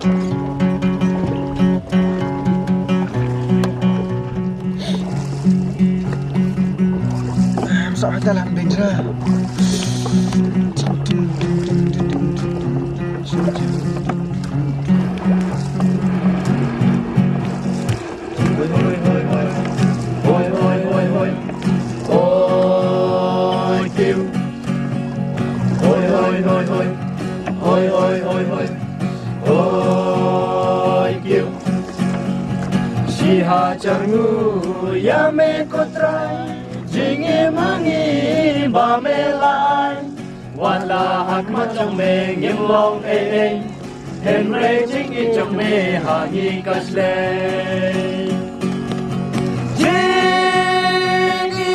Sợ ta làm bình ra. Siha changu ya me kotrai jinge mangi ba me lai wala hak ma trong me ngem long e hen re jingi trong me ha hi kasle jingi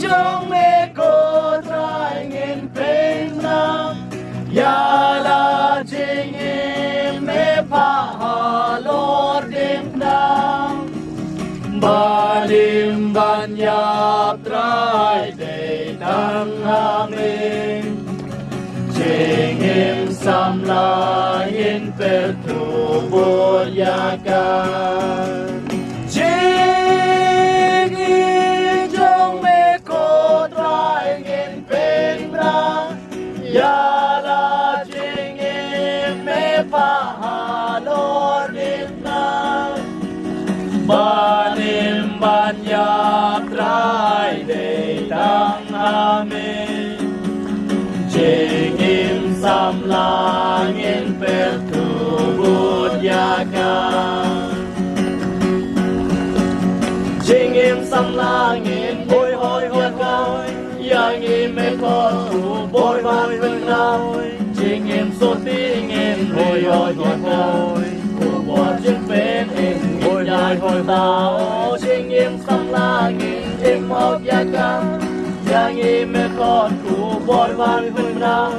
trong me kotrai ngem pen na ya la jingi me pa ha lor dem na Balim banyap trai de tang amin Jingim samla in pertu bolyakan Jingi jong me ko trai in penra Yala jingim me pahalor dimna Banim banyap trai de tang amin Jingim samlangin pertubut yakan Jingim samlangin hoi hoi hoi hoi Yang ime kotu boy van venai Jingim sotingin hoi hoi hoi hoi Kubot jing pen in Hoi hoi tao chinh im xăm la nghìn im học ya cam Yang im me con cụ bồi van hương nào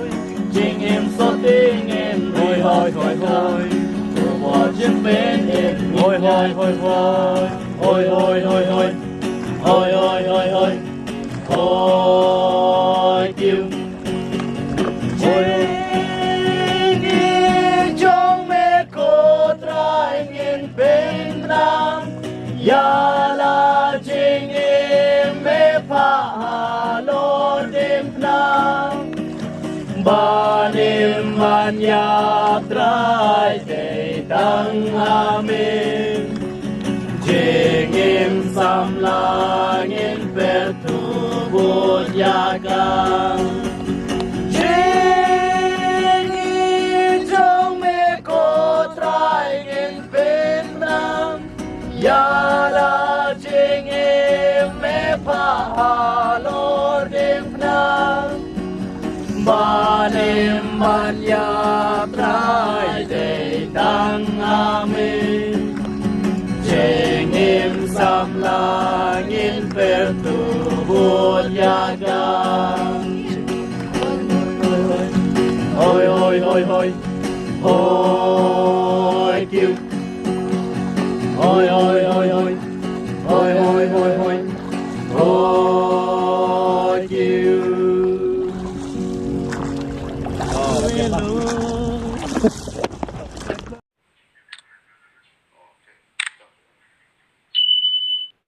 Chinh im so tiếng im hoi hoi hoi hoi Cụ bò chinh bên im hoi hoi hoi hoi Hoi hoi hoi hoi Hoi hoi hoi hoi Hoi kêu Yala jingim me pahalo dimpnam Banim manyap trai de tang amin Jingim samlangin pertubut yakan Jingim jong me ko trai ngin penam Yala jingim me pahalor dimnam Banim manyap trai de tang amin Jingim samlangin pertubut yakan Hoi hoi hoi hoi Hoi